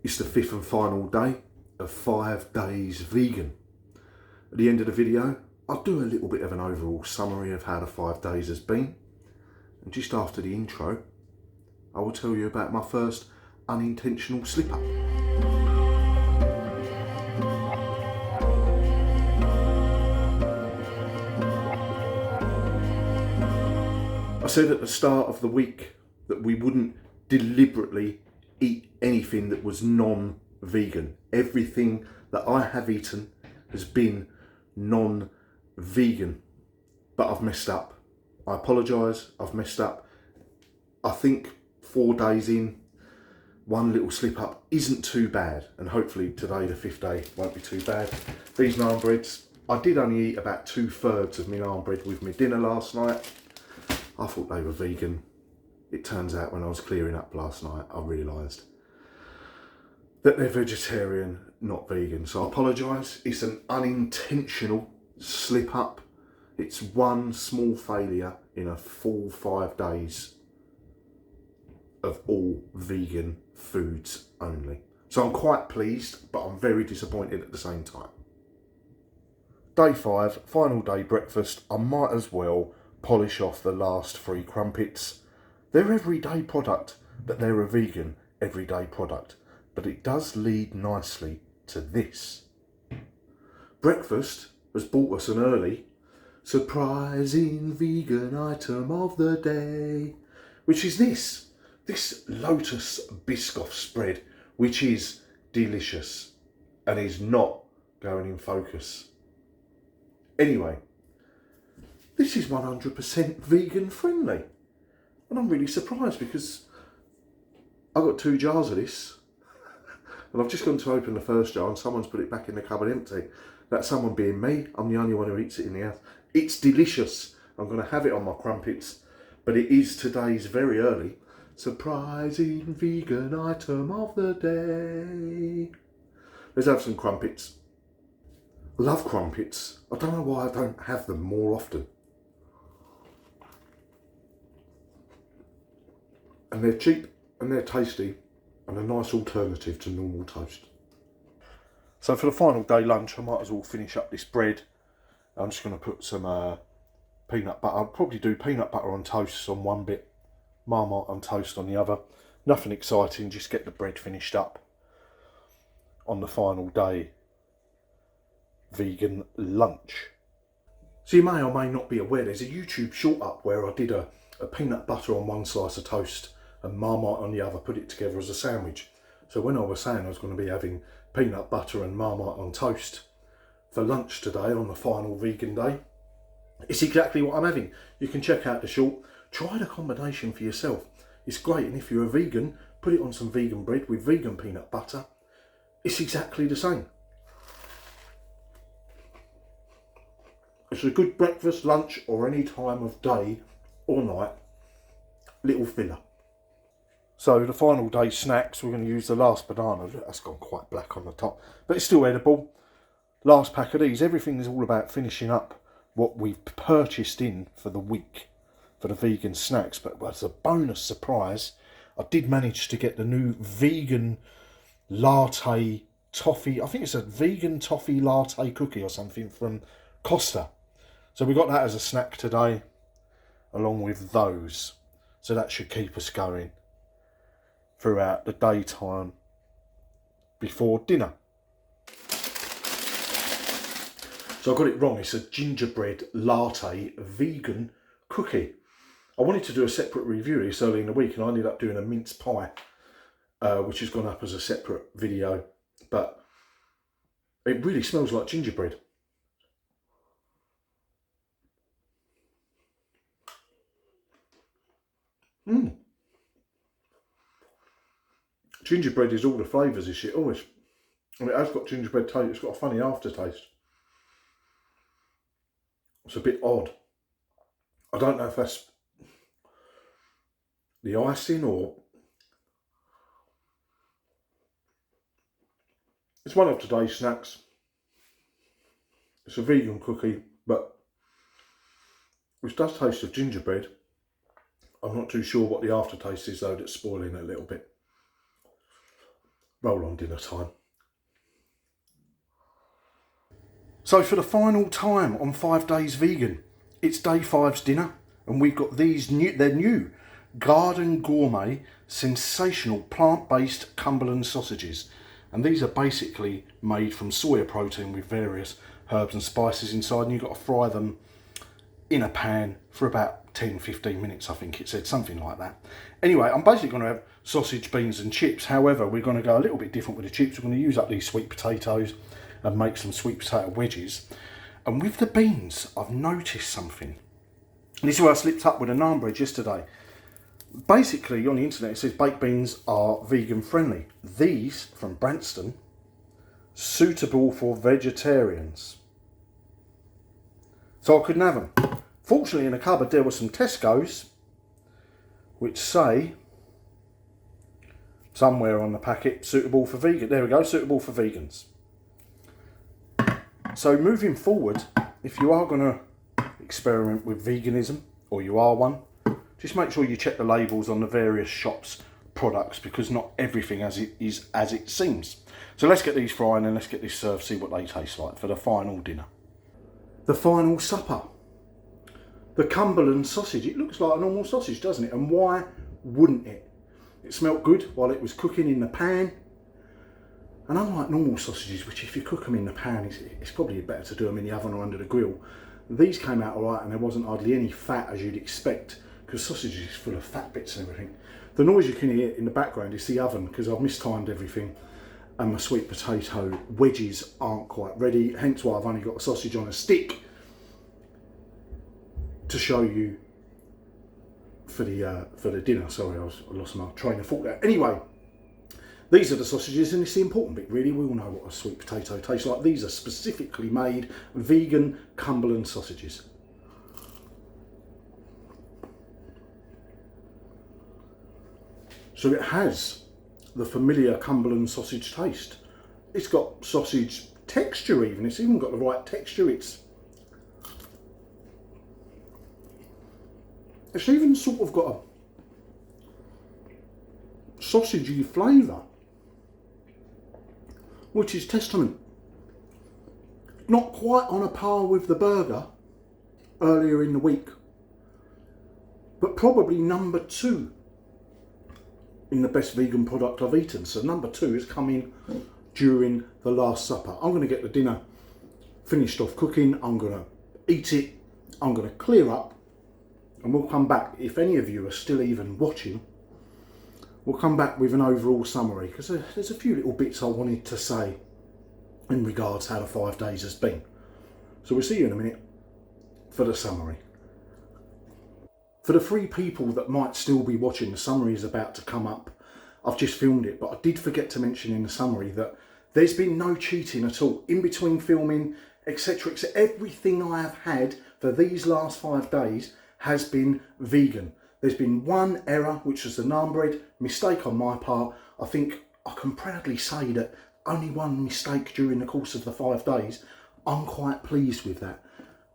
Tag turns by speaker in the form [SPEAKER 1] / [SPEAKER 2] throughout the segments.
[SPEAKER 1] It's the 5th and final day of 5 days vegan. At the end of the video, I'll do a little bit of an overall summary of how the 5 days has been. And just after the intro, I will tell you about my first unintentional slip up. I said at the start of the week that we wouldn't deliberately eat anything that was non-vegan. Everything that I have eaten has been non-vegan, but I've messed up. I apologise, I've messed up. I think 4 days in, one little slip up isn't too bad, and hopefully today, the 5th day, won't be too bad. These naan breads, I did only eat about 2/3 of my naan bread with my dinner last night. I thought they were vegan. It turns out when I was clearing up last night, I realised that they're vegetarian, not vegan. So I apologise. It's an unintentional slip up. It's one small failure in a full 5 days of all vegan foods only. So I'm quite pleased, but I'm very disappointed at the same time. Day 5, final day breakfast. I might as well polish off the last 3 crumpets. They're everyday product, but they're a vegan everyday product. But it does lead nicely to this. Breakfast has bought us an early, surprising vegan item of the day, which is this Lotus Biscoff spread, which is delicious and is not going in focus. Anyway, this is 100% vegan friendly. And I'm really surprised because I got 2 jars of this and I've just gone to open the first jar and someone's put it back in the cupboard empty. That someone being me. I'm the only one who eats it in the house. It's delicious. I'm going to have it on my crumpets, but it is today's very early surprising vegan item of the day. Let's have some crumpets. I love crumpets. I don't know why I don't have them more often. And they're cheap and they're tasty and a nice alternative to normal toast. So for the final day lunch, I might as well finish up this bread. I'm just going to put some peanut butter. I'll probably do peanut butter on toast on one bit, Marmite on toast on the other. Nothing exciting, just get the bread finished up on the final day vegan lunch. So you may or may not be aware, there's a YouTube short up where I did a peanut butter on one slice of toast and Marmite on the other, put it together as a sandwich. So when I was saying I was going to be having peanut butter and Marmite on toast for lunch today on the final vegan day, it's exactly what I'm having. You can check out the short, try the combination for yourself. It's great, and if you're a vegan, put it on some vegan bread with vegan peanut butter. It's exactly the same. It's a good breakfast, lunch, or any time of day or night little filler. So the final day snacks, we're going to use the last banana. That's gone quite black on the top, but it's still edible. Last pack of these. Everything is all about finishing up what we've purchased in for the week for the vegan snacks. But as a bonus surprise, I did manage to get the new vegan latte toffee. I think it's a vegan toffee latte cookie or something from Costa. So we got that as a snack today, along with those. So that should keep us going throughout the daytime before dinner. So I got it wrong. It's a gingerbread latte vegan cookie. I wanted to do a separate review of this early in the week, and I ended up doing a mince pie, which has gone up as a separate video. But it really smells like gingerbread. Gingerbread is all the flavours this shit. Always. And it has got gingerbread taste. It's got a funny aftertaste. It's a bit odd. I don't know if that's the icing or... It's one of today's snacks. It's a vegan cookie, but which does taste of gingerbread. I'm not too sure what the aftertaste is though, that's spoiling it a little bit. roll on dinner time. So for the final time on 5 Days Vegan, it's day 5's dinner, and we've got they're new Garden Gourmet sensational plant-based Cumberland sausages. And these are basically made from soya protein with various herbs and spices inside, and you've got to fry them in a pan for about 10-15 minutes, I think it said, something like that. Anyway, I'm basically going to have sausage, beans and chips. However, we're going to go a little bit different with the chips. We're going to use up these sweet potatoes and make some sweet potato wedges. And with the beans, I've noticed something. And this is where I slipped up with a naan bread yesterday. Basically, on the internet, it says baked beans are vegan friendly. These, from Branston, suitable for vegetarians. So I couldn't have them. Fortunately, in the cupboard, there were some Tesco's, which say, somewhere on the packet, suitable for vegan. There we go, suitable for vegans. So moving forward, if you are going to experiment with veganism, or you are one, just make sure you check the labels on the various shops' products, because not everything as it seems. So let's get these frying and let's get this served, see what they taste like for the final dinner. The final supper. The Cumberland sausage. It looks like a normal sausage, doesn't it? And why wouldn't it? It smelt good while it was cooking in the pan. And unlike normal sausages, which if you cook them in the pan, it's probably better to do them in the oven or under the grill. These came out alright, and there wasn't hardly any fat as you'd expect, because sausage is full of fat bits and everything. The noise you can hear in the background is the oven, because I've mistimed everything and my sweet potato wedges aren't quite ready, hence why I've only got a sausage on a stick to show you for the dinner. Sorry, I lost my train of thought there. Anyway, these are the sausages, and it's the important bit really. We all know what a sweet potato tastes like. These are specifically made vegan Cumberland sausages. So it has the familiar Cumberland sausage taste. It's got sausage texture even. It's even got the right texture. It's even sort of got a sausagey flavour, which is testament. Not quite on a par with the burger earlier in the week, but probably number 2 in the best vegan product I've eaten. So number 2 is coming during the Last Supper. I'm going to get the dinner finished off cooking. I'm going to eat it. I'm going to clear up. And we'll come back, if any of you are still even watching, we'll come back with an overall summary, because there's a few little bits I wanted to say in regards how the 5 days has been. So we'll see you in a minute for the summary. For the 3 people that might still be watching, the summary is about to come up. I've just filmed it, but I did forget to mention in the summary that there's been no cheating at all in between filming, etc. Everything I have had for these last 5 days has been vegan. There's been one error, which was the naan bread, mistake on my part. I think I can proudly say that only one mistake during the course of the 5 days. I'm quite pleased with that.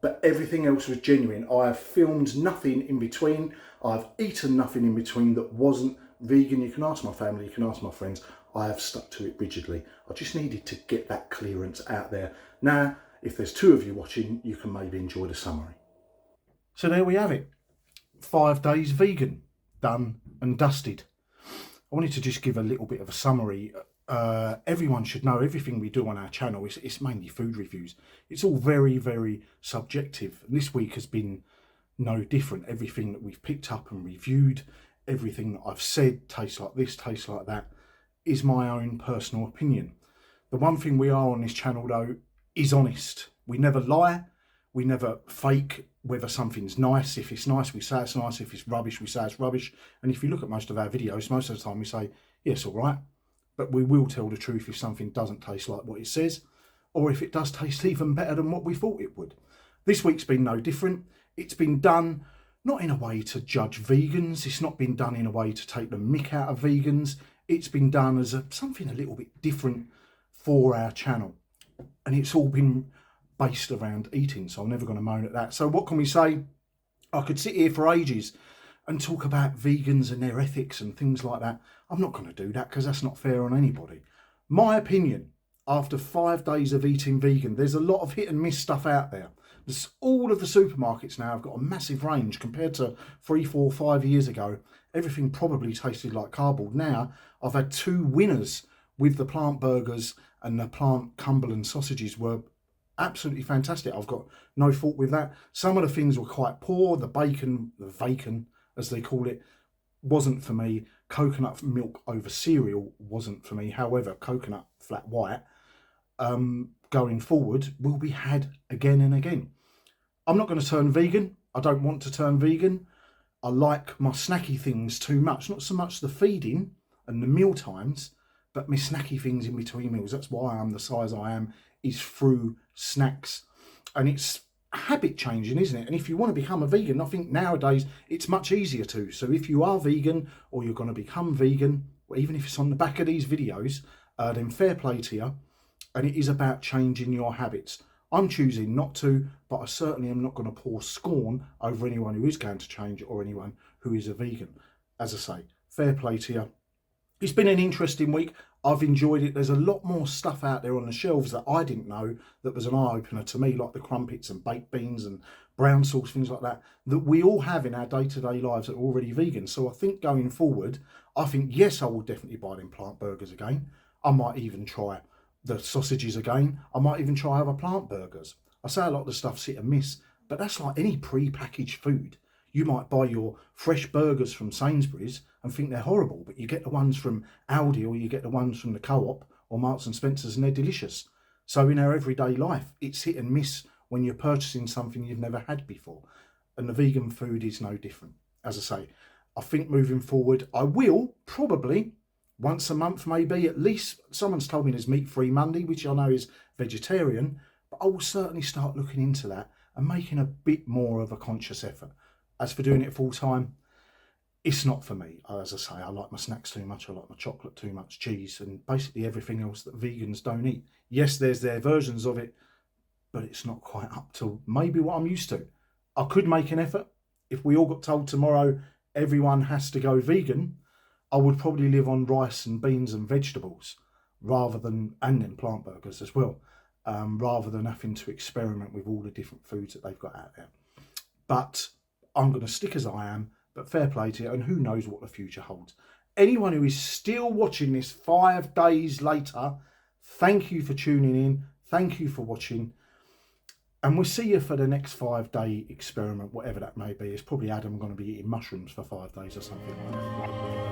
[SPEAKER 1] But everything else was genuine. I have filmed nothing in between. I've eaten nothing in between that wasn't vegan. You can ask my family, you can ask my friends. I have stuck to it rigidly. I just needed to get that clearance out there. Now, if there's 2 of you watching, you can maybe enjoy the summary. So there we have it. 5 days vegan, done and dusted. I wanted to just give a little bit of a summary. Everyone should know everything we do on our channel it's mainly food reviews. It's all very, very subjective. And this week has been no different. Everything that we've picked up and reviewed, everything that I've said, tastes like this, tastes like that, is my own personal opinion. The one thing we are on this channel though is honest. We never lie. We never fake whether something's nice. If it's nice, we say it's nice. If it's rubbish, we say it's rubbish. And if you look at most of our videos, most of the time we say, yes, all right. But we will tell the truth if something doesn't taste like what it says, or if it does taste even better than what we thought it would. This week's been no different. It's been done not in a way to judge vegans. It's not been done in a way to take the mick out of vegans. It's been done as something a little bit different for our channel. And it's all been based around eating, so I'm never going to moan at that. So what can we say? I could sit here for ages and talk about vegans and their ethics and things like that. I'm not going to do that because that's not fair on anybody.
[SPEAKER 2] My opinion, after 5 days of eating vegan, there's a lot of hit and miss stuff out there. All of the supermarkets now have got a massive range compared to 3, 4, 5 years ago. Everything probably tasted like cardboard. Now, I've had 2 winners with the plant burgers, and the plant Cumberland sausages were absolutely fantastic. I've got no fault with that. Some of the things were quite poor. The bacon as they call it, wasn't for me. Coconut milk over cereal wasn't for me. However, coconut flat white going forward will be had again and again. I'm not going to turn vegan. I don't want to turn vegan. I like my snacky things too much. Not so much the feeding and the meal times, but my snacky things in between meals. That's why I'm the size I am, is through snacks. And it's habit changing, isn't it? And if you want to become a vegan, I think nowadays it's much easier to. So if you are vegan, or you're going to become vegan, or even if it's on the back of these videos, then fair play to you. And it is about changing your habits. I'm choosing not to, but I certainly am not going to pour scorn over anyone who is going to change, or anyone who is a vegan. As I say, fair play to you. It's been an interesting week. I've enjoyed it. There's a lot more stuff out there on the shelves that I didn't know that was an eye-opener to me, like the crumpets and baked beans and brown sauce, things like that, that we all have in our day-to-day lives that are already vegan. So I think going forward, I think, yes, I will definitely buy them plant burgers again. I might even try the sausages again. I might even try other plant burgers. I say a lot of the stuff's hit and miss, but that's like any pre-packaged food. You might buy your fresh burgers from Sainsbury's and think they're horrible, but you get the ones from Aldi, or you get the ones from the Co-op or Marks and Spencer's, and they're delicious. So in our everyday life, it's hit and miss when you're purchasing something you've never had before. And the vegan food is no different. As I say, I think moving forward, I will probably once a month, maybe, at least. Someone's told me there's meat-free Monday, which I know is vegetarian, but I will certainly start looking into that and making a bit more of a conscious effort. As for doing it full time, it's not for me. As I say, I like my snacks too much. I like my chocolate too much, cheese, and basically everything else that vegans don't eat. Yes, there's their versions of it, but it's not quite up to maybe what I'm used to. I could make an effort. If we all got told tomorrow everyone has to go vegan, I would probably live on rice and beans and vegetables, and then plant burgers as well, rather than having to experiment with all the different foods that they've got out there. But I'm going to stick as I am, but fair play to you, and who knows what the future holds. Anyone who is still watching this 5 days later, thank you for tuning in. Thank you for watching. And we'll see you for the next 5-day experiment, whatever that may be. It's probably Adam going to be eating mushrooms for 5 days or something like that.